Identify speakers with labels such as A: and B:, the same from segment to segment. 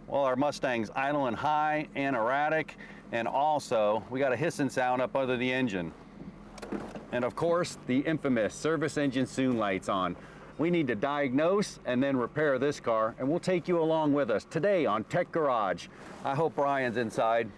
A: Well, our Mustang's idling high and erratic, and also we got a hissing sound up under the engine. And of course, the infamous service engine soon lights on. We need to diagnose and then repair this car, and we'll take you along with us today on Tech Garage. I hope Ryan's inside.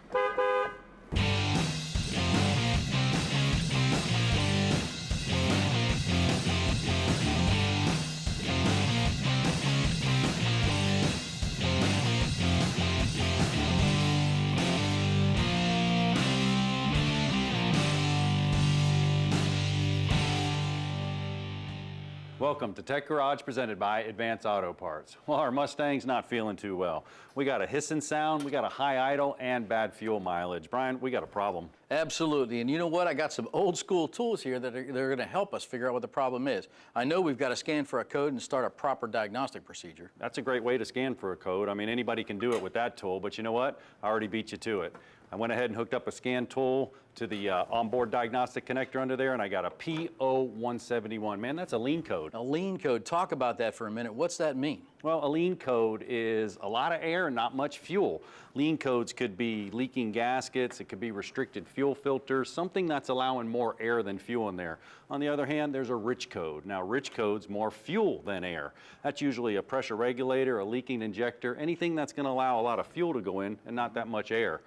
A: Welcome to Tech Garage, presented by Advance Auto Parts. Well, our Mustang's not feeling too well. We got a hissing sound, we got a high idle, and bad fuel mileage. Brian, we got a problem.
B: Absolutely, and you know what? I got some old school tools here that they're going to help us figure out what the problem is. I know we've got to scan for a code and start a proper diagnostic procedure.
A: That's a great way to scan for a code. I mean, anybody can do it with that tool, but you know what? I already beat you to it. I went ahead and hooked up a scan tool to the onboard diagnostic connector under there, and I got a P0171. Man, that's a lean code.
B: A lean code. Talk about that for a minute. What's that mean?
A: Well, a lean code is a lot of air and not much fuel. Lean codes could be leaking gaskets, it could be restricted fuel filters, something that's allowing more air than fuel in there. On the other hand, there's a rich code. Now, rich code's more fuel than air. That's usually a pressure regulator, a leaking injector, anything that's going to allow a lot of fuel to go in and not that much air.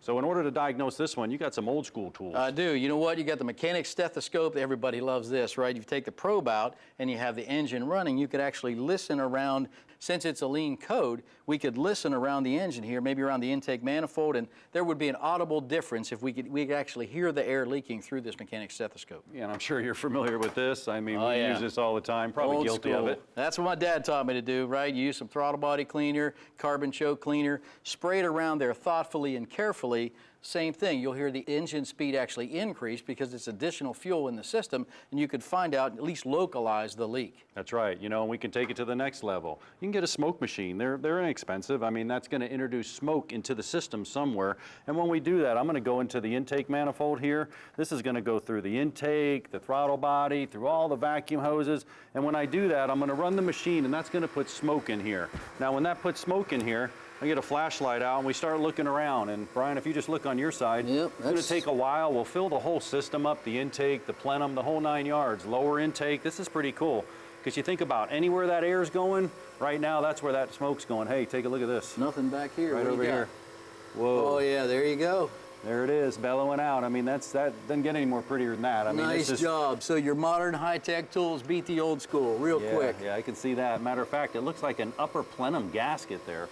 A: So in order to diagnose this one, you got some old school tools.
B: I do. You know what? You got the mechanic stethoscope. Everybody loves this, right? You take the probe out and you have the engine running. You could actually listen around. Since it's a lean code, we could listen around the engine here, maybe around the intake manifold, and there would be an audible difference if we could actually hear the air leaking through this mechanic stethoscope.
A: Yeah, and I'm sure you're familiar with this. I mean, we use this all the time, probably
B: old
A: guilty
B: school.
A: of it.
B: That's what my dad taught me to do, right? You use some throttle body cleaner, carbon choke cleaner, spray it around there thoughtfully and carefully. Same thing, you'll hear the engine speed actually increase because it's additional fuel in the system, and you could find out, at least localize the leak.
A: That's right, you know, and we can take it to the next level. You can get a smoke machine. They're inexpensive. I mean, that's going to introduce smoke into the system somewhere. And when we do that, I'm going to go into the intake manifold here. This is going to go through the intake, the throttle body, through all the vacuum hoses. And when I do that, I'm going to run the machine, and that's going to put smoke in here. Now, when that puts smoke in here, I get a flashlight out and we start looking around. And Brian, if you just look on your side, it's going to take a while. We'll fill the whole system up, the intake, the plenum, the whole 9 yards, lower intake. This is pretty cool because you think about anywhere that air is going, right now that's where that smoke's going. Hey, take a look at this.
B: Nothing back here.
A: Right over here.
B: Whoa. Oh yeah, there you go.
A: There it is, bellowing out. I mean, that doesn't get any more prettier than that. I mean,
B: nice job. So your modern high-tech tools beat the old school real quick.
A: Yeah, I can see that. Matter of fact, it looks like an upper plenum gasket there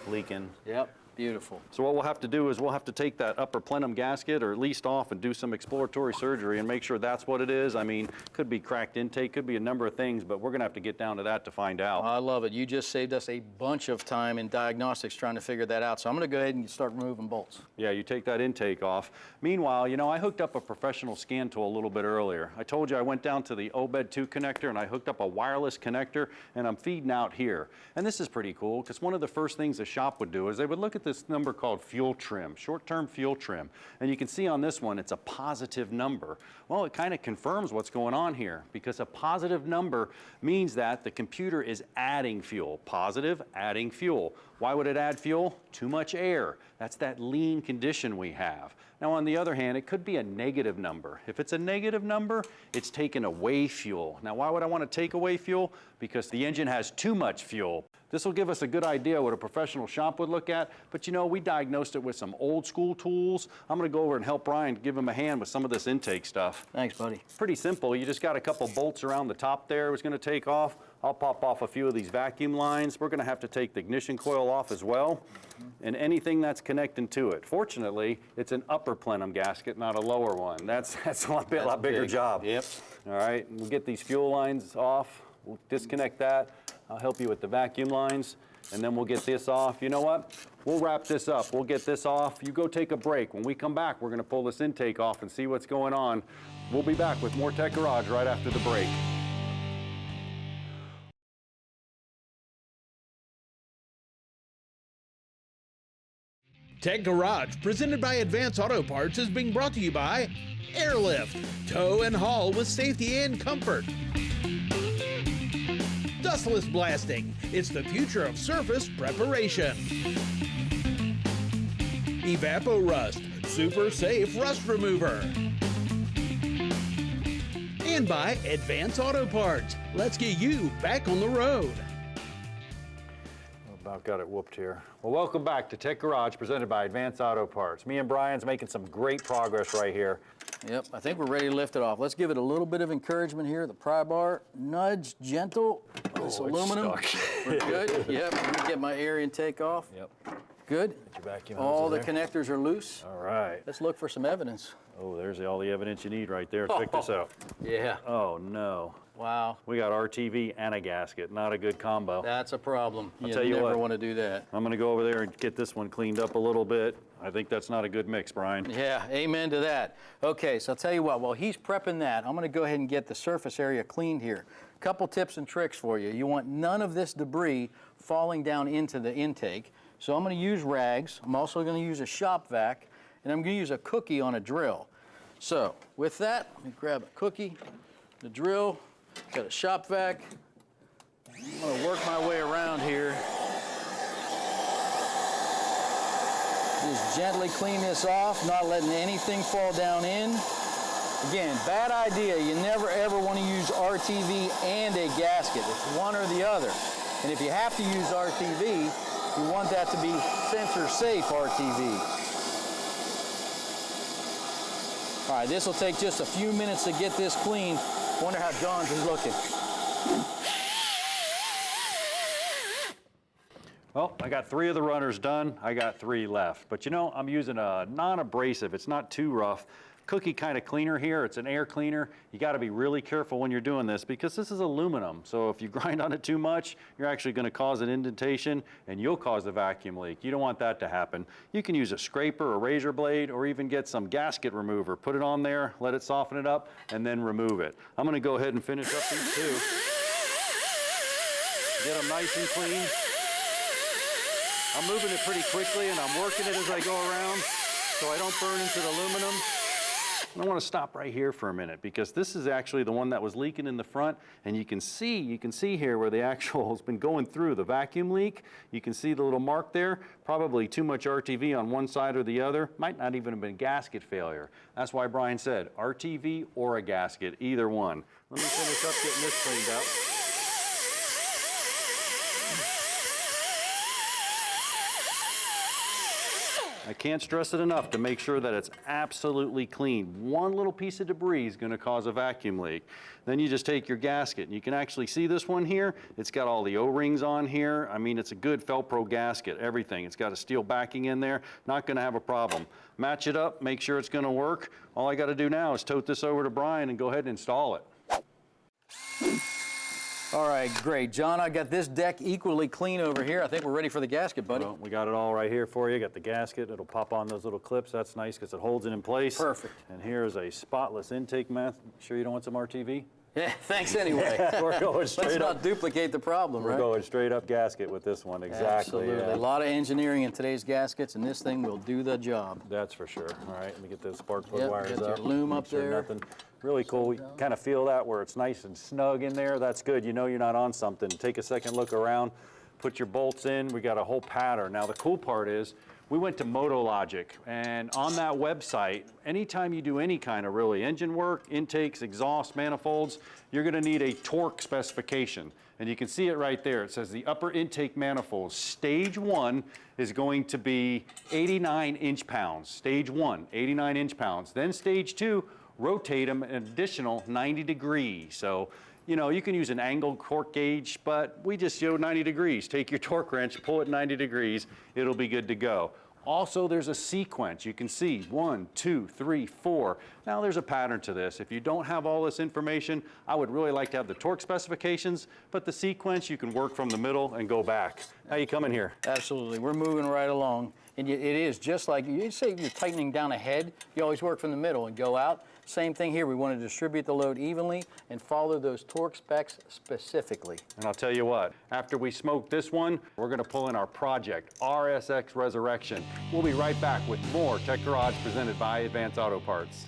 A: leaking.
B: Yep. Beautiful.
A: So what we'll have to do is we'll have to take that upper plenum gasket, or at least off, and do some exploratory surgery and make sure that's what it is. I mean, could be cracked intake, could be a number of things, but we're going to have to get down to that to find out.
B: I love it. You just saved us a bunch of time in diagnostics trying to figure that out. So I'm going to go ahead and start removing bolts.
A: Yeah, you take that intake off. Meanwhile, you know, I hooked up a professional scan tool a little bit earlier. I told you I went down to the OBED 2 connector and I hooked up a wireless connector, and I'm feeding out here. And this is pretty cool because one of the first things the shop would do is they would look at this number called fuel trim, short-term fuel trim. And you can see on this one, it's a positive number. Well, it kind of confirms what's going on here because a positive number means that the computer is adding fuel. Positive, adding fuel. Why would it add fuel? Too much air. That's that lean condition we have. Now, on the other hand, it could be a negative number. If it's a negative number, it's taking away fuel. Now, why would I want to take away fuel? Because the engine has too much fuel. This will give us a good idea what a professional shop would look at, but you know, we diagnosed it with some old school tools. I'm going to go over and help Brian give him a hand with some of this intake stuff.
B: Thanks, buddy.
A: Pretty simple. You just got a couple bolts around the top there. It's going to take off. I'll pop off a few of these vacuum lines. We're going to have to take the ignition coil off as well, and anything that's connecting to it. Fortunately, it's an upper plenum gasket, not a lower one. That's a lot bigger job.
B: Yep.
A: All right, we'll get these fuel lines off. We'll disconnect that. I'll help you with the vacuum lines, and then we'll get this off. You know what? We'll wrap this up. We'll get this off. You go take a break. When we come back, we're going to pull this intake off and see what's going on. We'll be back with more Tech Garage right after the break.
C: Tech Garage, presented by Advance Auto Parts, is being brought to you by Airlift, tow and haul with safety and comfort. dustless blasting. It's the future of surface preparation. Evapo-Rust, super safe rust remover. And by Advance Auto Parts. Let's get you back on the road.
A: About got it whooped here. Well, welcome back to Tech Garage, presented by Advance Auto Parts. Me and Brian's making some great progress right here.
B: Yep, I think we're ready to lift it off. Let's give it a little bit of encouragement here. The pry bar, nudge, gentle. This aluminum. We're good. Yep, let me get my air intake off.
A: Yep.
B: Good.
A: Get your vacuum
B: All the
A: hoses there.
B: connectors are loose.
A: All right.
B: Let's look for some evidence.
A: Oh, there's all the evidence you need right there. Check this out.
B: Yeah.
A: Oh, no.
B: Wow.
A: We got RTV and a gasket. Not a good combo.
B: That's a problem.
A: I'll tell you
B: never
A: what.
B: want to do that.
A: I'm going to go over there and get this one cleaned up a little bit. I think that's not a good mix, Brian.
B: Yeah, amen to that. Okay, so I'll tell you what, while he's prepping that, I'm going to go ahead and get the surface area cleaned here. Couple tips and tricks for you. You want none of this debris falling down into the intake. So I'm going to use rags. I'm also going to use a shop vac, and I'm going to use a cookie on a drill. So with that, let me grab a cookie, the drill, got a shop vac. I'm going to work my way around here. Just gently clean this off, not letting anything fall down in. Again, bad idea. You never ever want to use RTV and a gasket. It's one or the other. And if you have to use RTV, you want that to be sensor safe RTV. All right, this will take just a few minutes to get this clean. Wonder how John's is looking.
A: Well, I got 3 of the runners done. I got 3 left. But you know, I'm using a non-abrasive. It's not too rough. Cookie kind of cleaner here. It's an air cleaner. You got to be really careful when you're doing this because this is aluminum. So if you grind on it too much, you're actually going to cause an indentation and you'll cause a vacuum leak. You don't want that to happen. You can use a scraper, a razor blade, or even get some gasket remover. Put it on there, let it soften it up, and then remove it. I'm going to go ahead and finish up these 2. Get them nice and clean. I'm moving it pretty quickly and I'm working it as I go around so I don't burn into the aluminum. I want to stop right here for a minute because this is actually the one that was leaking in the front, and you can see here where the actual has been going through the vacuum leak. You can see the little mark there. Probably too much RTV on one side or the other. Might not even have been gasket failure. That's why Brian said RTV or a gasket, either one. Let me finish up getting this cleaned up. I can't stress it enough to make sure that it's absolutely clean. One little piece of debris is going to cause a vacuum leak. Then you just take your gasket, and you can actually see this one here. It's got all the O-rings on here. I mean, it's a good Felpro gasket, everything. It's got a steel backing in there. Not going to have a problem. Match it up, make sure it's going to work. All I got to do now is tote this over to Brian and go ahead and install it.
B: All right, great. John, I got this deck equally clean over here. I think we're ready for the gasket, buddy.
A: Well, we got it all right here for you. Got the gasket. It'll pop on those little clips. That's nice because it holds it in place.
B: Perfect.
A: And here's a spotless intake mat. Sure you don't want some RTV?
B: Yeah, thanks anyway.
A: We're going straight
B: Let's
A: up.
B: not duplicate the problem,
A: We're
B: right?
A: going straight up gasket with this one, exactly.
B: Absolutely.
A: Yeah.
B: A lot of engineering in today's gaskets, and this thing will do the job.
A: That's for sure. All right, let me get those spark plug
B: Yep,
A: wires
B: get your
A: up.
B: loom
A: Make
B: up
A: sure
B: there.
A: Nothing. Really cool. You kind of feel that where it's nice and snug in there. That's good. You know you're not on something. Take a second look around. Put your bolts in. We got a whole pattern. Now the cool part is we went to MotoLogic, and on that website, anytime you do any kind of really engine work, intakes, exhaust, manifolds, you're going to need a torque specification. And you can see it right there. It says the upper intake manifold, stage 1 is going to be 89 inch-pounds. Stage 1, 89 inch-pounds. Then stage 2, rotate them an additional 90 degrees. So, you know, you can use an angled torque gauge, but we just showed 90 degrees. Take your torque wrench, pull it 90 degrees, it'll be good to go. Also, there's a sequence. You can see 1, 2, 3, 4. Now there's a pattern to this. If you don't have all this information, I would really like to have the torque specifications, but the sequence, you can work from the middle and go back. How you coming here?
B: Absolutely. We're moving right along. And it is just like, you say you're tightening down a head, you always work from the middle and go out. Same thing here. We want to distribute the load evenly and follow those torque specs specifically.
A: And I'll tell you what, after we smoke this one, we're going to pull in our project, RSX Resurrection. We'll be right back with more Tech Garage presented by Advance Auto Parts.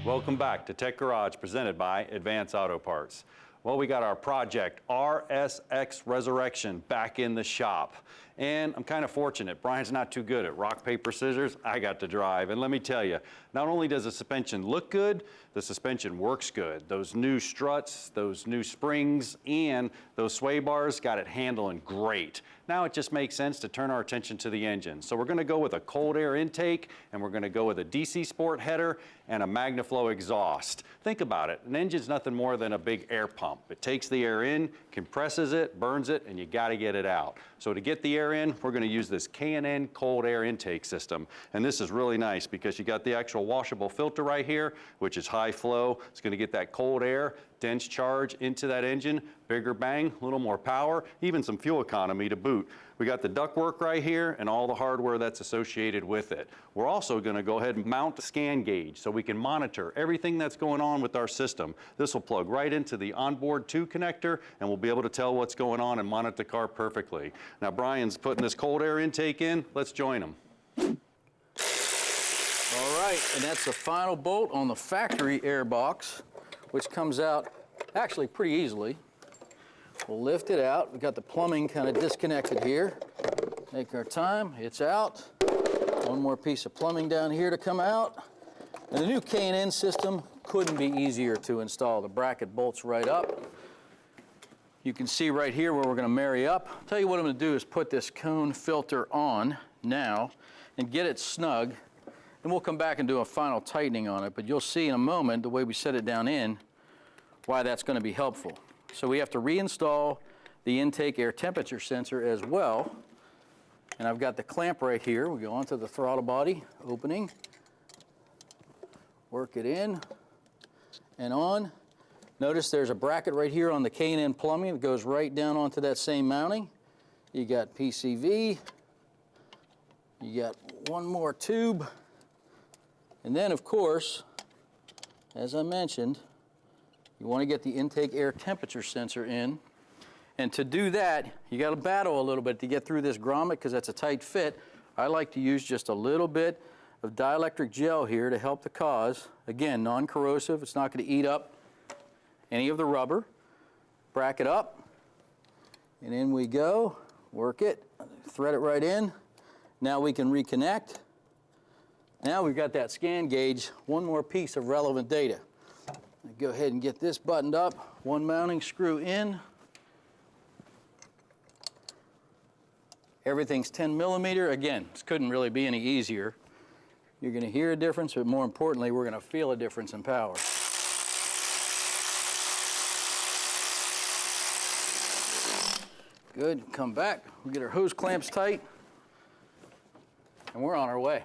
A: Welcome back to Tech Garage presented by Advance Auto Parts. Well, we got our project RSX Resurrection back in the shop. And I'm kind of fortunate. Brian's not too good at rock, paper, scissors. I got to drive. And let me tell you, not only does the suspension look good, the suspension works good. Those new struts, those new springs, and those sway bars got it handling great. Now it just makes sense to turn our attention to the engine. So we're going to go with a cold air intake, and we're going to go with a DC Sport header and a MagnaFlow exhaust. Think about it. An engine's nothing more than a big air pump. It takes the air in, compresses it, burns it, and you got to get it out. So to get the air in, we're going to use this K&N cold air intake system. And this is really nice because you got the actual washable filter right here, which is high flow. It's going to get that cold air, dense charge into that engine, bigger bang, a little more power, even some fuel economy to boot. We got the ductwork right here and all the hardware that's associated with it. We're also going to go ahead and mount the scan gauge so we can monitor everything that's going on with our system. This will plug right into the onboard 2 connector, and we'll be able to tell what's going on and monitor the car perfectly. Now Brian's putting this cold air intake in. Let's join him.
B: All right, and that's the final bolt on the factory air box, which comes out actually pretty easily. We'll lift it out. We've got the plumbing kind of disconnected here. Take our time, it's out. One more piece of plumbing down here to come out. And the new K&N system couldn't be easier to install. The bracket bolts right up. You can see right here where we're going to marry up. I'll tell you what I'm going to do is put this cone filter on now and get it snug. And we'll come back and do a final tightening on it, but you'll see in a moment the way we set it down in why that's going to be helpful. So we have to reinstall the intake air temperature sensor as well. And I've got the clamp right here. We go onto the throttle body opening, work it in and on. Notice there's a bracket right here on the K&N plumbing that goes right down onto that same mounting. You got PCV, you got one more tube, and then of course, as I mentioned, you want to get the intake air temperature sensor in. And to do that, you got to battle a little bit to get through this grommet because that's a tight fit. I like to use just a little bit of dielectric gel here to help the cause. Again, non-corrosive. It's not going to eat up any of the rubber. Bracket up, and in we go. Work it, thread it right in. Now we can reconnect. Now we've got that scan gauge, one more piece of relevant data. Go ahead and get this buttoned up. One mounting screw in. Everything's 10 millimeter. Again, this couldn't really be any easier. You're going to hear a difference, but more importantly, we're going to feel a difference in power. Good. Come back. We get our hose clamps tight, and we're on our way.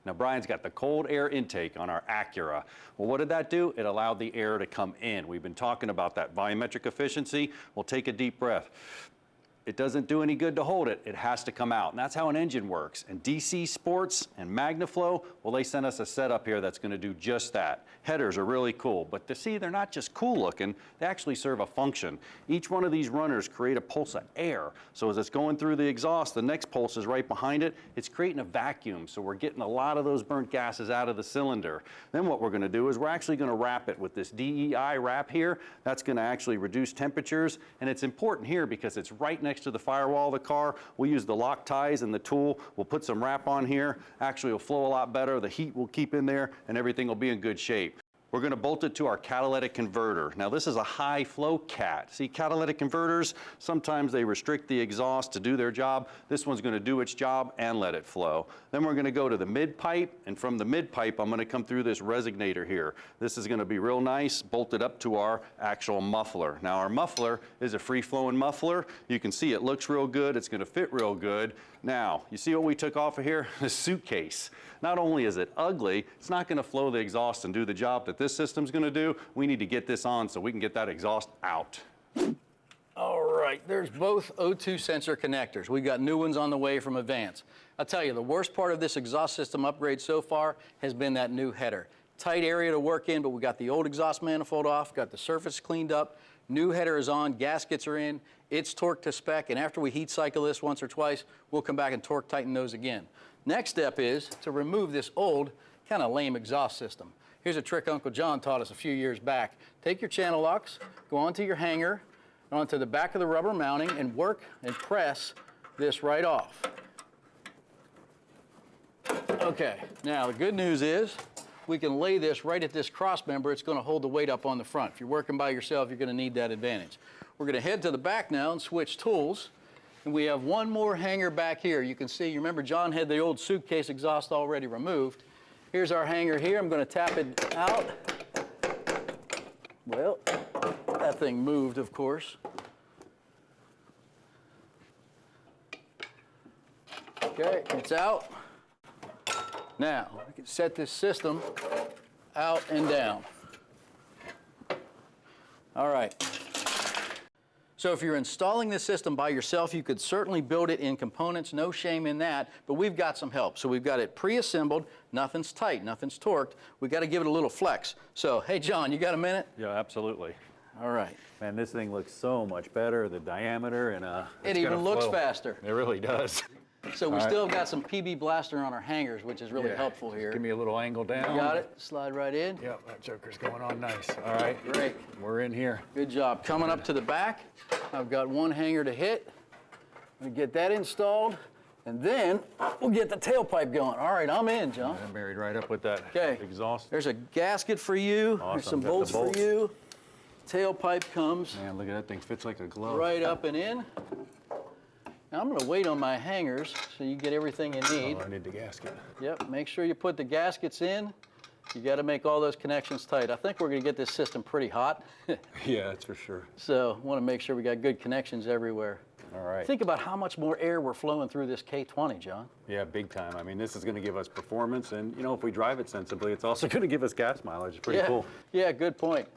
A: Now Brian's got the cold air intake on our Acura. Well, what did that do? It allowed the air to come in. We've been talking about that volumetric efficiency. We'll take a deep breath. It doesn't do any good to hold it. It has to come out. And that's how an engine works. And DC Sports and MagnaFlow, well, they sent us a setup here that's going to do just that. Headers are really cool. But to see, they're not just cool looking. They actually serve a function. Each one of these runners create a pulse of air. So as it's going through the exhaust, the next pulse is right behind it. It's creating a vacuum. So we're getting a lot of those burnt gases out of the cylinder. Then what we're going to do is we're actually going to wrap it with this DEI wrap here. That's going to actually reduce temperatures. And it's important here because it's right next to the firewall of the car. We'll use the lock ties and the tool. We'll put some wrap on here. Actually, it'll flow a lot better. The heat will keep in there and everything will be in good shape. We're going to bolt it to our catalytic converter. Now this is a high flow cat. See, catalytic converters, sometimes they restrict the exhaust to do their job. This one's going to do its job and let it flow. Then we're going to go to the mid pipe, and from the mid pipe I'm going to come through this resonator here. This is going to be real nice, bolted up to our actual muffler. Now our muffler is a free flowing muffler. You can see it looks real good. It's going to fit real good. Now, you see what we took off of here? The suitcase. Not only is it ugly, it's not going to flow the exhaust and do the job that this system's going to do. We need to get this on so we can get that exhaust out.
B: All right, there's both O2 sensor connectors. We've got new ones on the way from Advance. I'll tell you, the worst part of this exhaust system upgrade so far has been that new header. Tight area to work in, but we got the old exhaust manifold off, got the surface cleaned up, new header is on, gaskets are in, it's torqued to spec, and after we heat cycle this once or twice, we'll come back and torque tighten those again. Next step is to remove this old kind of lame exhaust system. Here's a trick Uncle John taught us a few years back. Take your channel locks, go onto your hanger, onto the back of the rubber mounting, and work and press this right off. Okay, now the good news is we can lay this right at this cross member. It's going to hold the weight up on the front. If you're working by yourself, you're going to need that advantage. We're going to head to the back now and switch tools. And we have one more hanger back here. You can see, you remember John had the old suitcase exhaust already removed. Here's our hanger here. I'm going to tap it out. Well, that thing moved, of course. Okay, it's out. Now, we can set this system out and down. All right. So if you're installing this system by yourself, you could certainly build it in components, no shame in that, but we've got some help. So we've got it pre-assembled, nothing's tight, nothing's torqued. We've got to give it a little flex. So, hey John, you got a minute?
A: Yeah, absolutely.
B: All right.
A: Man, this thing looks so much better, the diameter, and
B: it even looks faster.
A: It really does.
B: So we still have got some PB blaster on our hangers, which is really helpful here.
A: Give me a little angle down.
B: You got it? Slide right in.
A: Yep, that joker's going on nice. All right.
B: Great.
A: We're in here.
B: Good job. Coming up to the back, I've got one hanger to hit. I'm gonna get that installed, and then we'll get the tailpipe going. All right, I'm in, John.
A: I'm married right up with that exhaust.
B: There's a gasket for you.
A: Awesome.
B: There's some
A: Got the
B: bolts for you. Tailpipe comes
A: Man, look at that thing. Fits like a glove.
B: right up and in. Now I'm going to wait on my hangers so you get everything you need.
A: Oh, I need the gasket.
B: Yep, make sure you put the gaskets in. You got to make all those connections tight. I think we're going to get this system pretty hot.
A: Yeah, that's for sure.
B: So want to make sure we got good connections everywhere.
A: All right.
B: Think about how much more air we're flowing through this K20, John.
A: Yeah, big time. I mean, this is going to give us performance, and you know, if we drive it sensibly, it's also going to give us gas mileage. It's pretty cool.
B: Yeah, good point.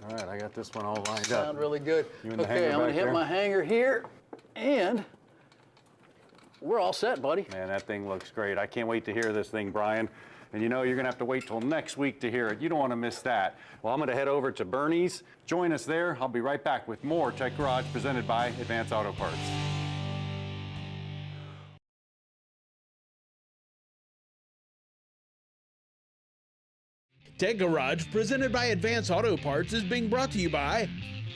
A: All right, I got this one all lined
B: Sound
A: up.
B: really good.
A: You in the
B: Okay,
A: hanger
B: I'm going to
A: back
B: hit
A: there?
B: my hanger here, and we're all set, buddy.
A: Man, that thing looks great. I can't wait to hear this thing, Brian. And you know, you're gonna have to wait till next week to hear it. You don't wanna miss that. Well, I'm gonna head over to Bernie's. Join us there. I'll be right back with more Tech Garage presented by Advance Auto Parts.
C: Tech Garage, presented by Advance Auto Parts, is being brought to you by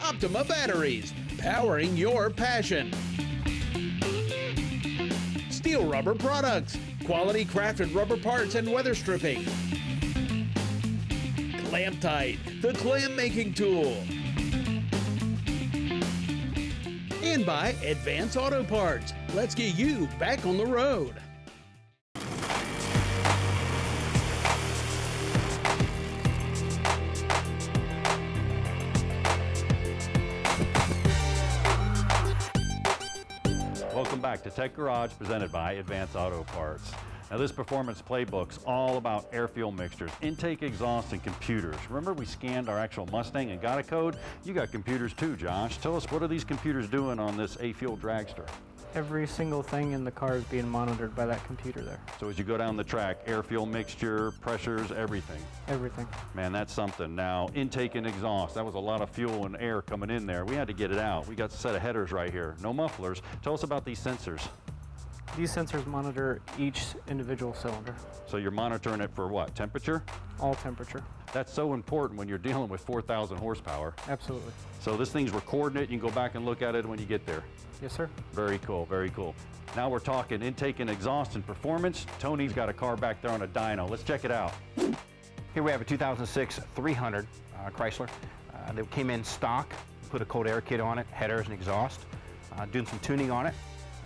C: Optima Batteries, powering your passion. Steel Rubber Products, quality crafted rubber parts and weather stripping. Clamp Tight, the clam making tool. And by Advance Auto Parts. Let's get you back on the road.
A: Welcome back to Tech Garage presented by Advance Auto Parts. Now this performance playbook's all about air-fuel mixtures, intake, exhaust, and computers. Remember we scanned our actual Mustang and got a code? You got computers too, Josh. Tell us, what are these computers doing on this A-Fuel dragster?
D: Every single thing in the car is being monitored by that computer there.
A: So as you go down the track, air-fuel mixture, pressures, everything.
D: Everything.
A: Man, that's something. Now, intake and exhaust, that was a lot of fuel and air coming in there. We had to get it out. We got a set of headers right here, no mufflers. Tell us about these sensors.
D: These sensors monitor each individual cylinder.
A: So you're monitoring it for what, temperature?
D: All temperature.
A: That's so important when you're dealing with 4,000 horsepower.
D: Absolutely.
A: So this thing's recording it. You can go back and look at it when you get there.
D: Yes, sir.
A: Very cool, very cool. Now we're talking intake and exhaust and performance. Tony's got a car back there on a dyno. Let's check it out.
E: Here we have a 2006 300 Chrysler. That came in stock, put a cold air kit on it, headers and exhaust, doing some tuning on it.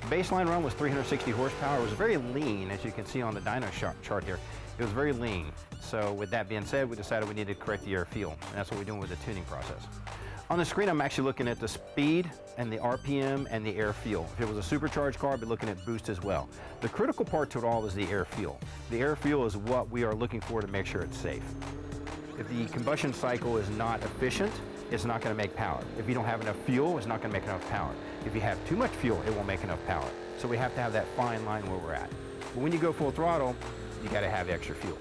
E: Baseline run was 360 horsepower. It was very lean, as you can see on the dyno chart here. It was very lean. So with that being said, we decided we needed to correct the air fuel, and that's what we're doing with the tuning process. On the screen, I'm actually looking at the speed and the RPM and the air fuel. If it was a supercharged car, I'd be looking at boost as well. The critical part to it all is the air fuel. The air fuel is what we are looking for to make sure it's safe. If the combustion cycle is not efficient, it's not going to make power. If you don't have enough fuel, it's not going to make enough power. If you have too much fuel, it won't make enough power. So we have to have that fine line where we're at. But when you go full throttle, you got to have extra fuel.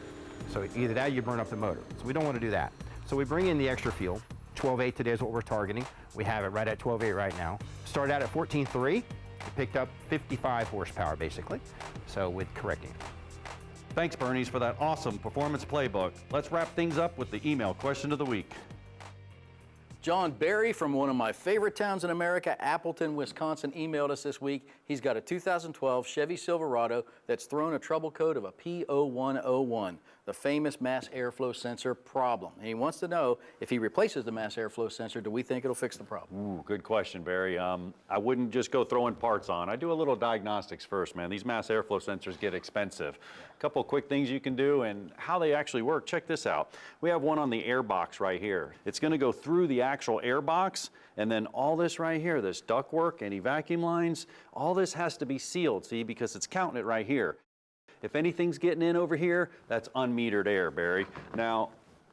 E: So either that or you burn up the motor. So we don't want to do that. So we bring in the extra fuel. 12.8 today is what we're targeting. We have it right at 12.8 right now. Started out at 14.3. We picked up 55 horsepower basically. So with correcting.
A: Thanks, Bernice, for that awesome performance playbook. Let's wrap things up with the email question of the week.
B: John Barry from one of my favorite towns in America, Appleton, Wisconsin, emailed us this week. He's got a 2012 Chevy Silverado that's thrown a trouble code of a P0101, the famous mass airflow sensor problem. And he wants to know, if he replaces the mass airflow sensor, do we think it'll fix the problem?
A: Ooh, good question, Barry. I wouldn't just go throwing parts on. I do a little diagnostics first, man. These mass airflow sensors get expensive. A couple quick things you can do and how they actually work. Check this out. We have one on the air box right here. It's going to go through the actual air box, and then all this right here, this ductwork, any vacuum lines, all this has to be sealed, see, because it's counting it right here. If anything's getting in over here, that's unmetered air, Barry. Now,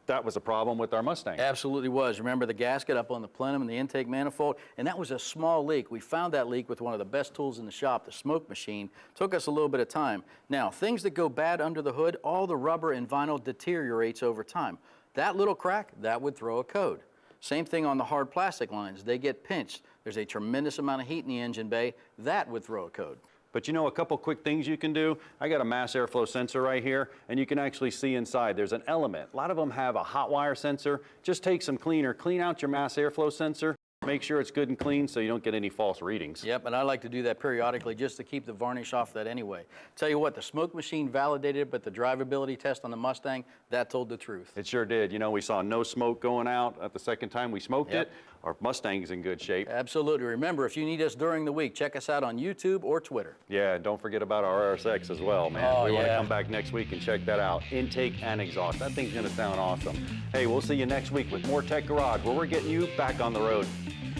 A: that was a problem with our Mustang.
B: Absolutely was. Remember the gasket up on the plenum and the intake manifold? And that was a small leak. We found that leak with one of the best tools in the shop, the smoke machine. Took us a little bit of time. Now, things that go bad under the hood, all the rubber and vinyl deteriorates over time. That little crack, that would throw a code. Same thing on the hard plastic lines. They get pinched. There's a tremendous amount of heat in the engine bay. That would throw a code.
A: But you know, a couple quick things you can do. I got a mass airflow sensor right here, and you can actually see inside. There's an element. A lot of them have a hot wire sensor. Just take some cleaner, clean out your mass airflow sensor. Make sure it's good and clean so you don't get any false readings.
B: Yep, and I like to do that periodically just to keep the varnish off that anyway. Tell you what, the smoke machine validated it, but the drivability test on the Mustang, that told the truth.
A: It sure did. You know, we saw no smoke going out at the second time we smoked it. Our Mustang's in good shape.
B: Absolutely. Remember, if you need us during the week, check us out on YouTube or Twitter.
A: Yeah, and don't forget about our RSX as well, man.
B: Oh,
A: we want to
B: yeah.
A: come back next week and check that out. Intake and exhaust. That thing's going to sound awesome. Hey, we'll see you next week with more Tech Garage, where we're getting you back on the road.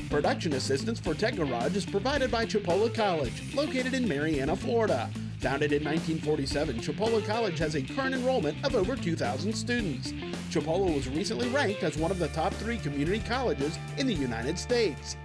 C: Production assistance for Tech Garage is provided by Chipola College, located in Marianna, Florida. Founded in 1947, Chipola College has a current enrollment of over 2,000 students. Chipola was recently ranked as one of the top 3 community colleges in the United States.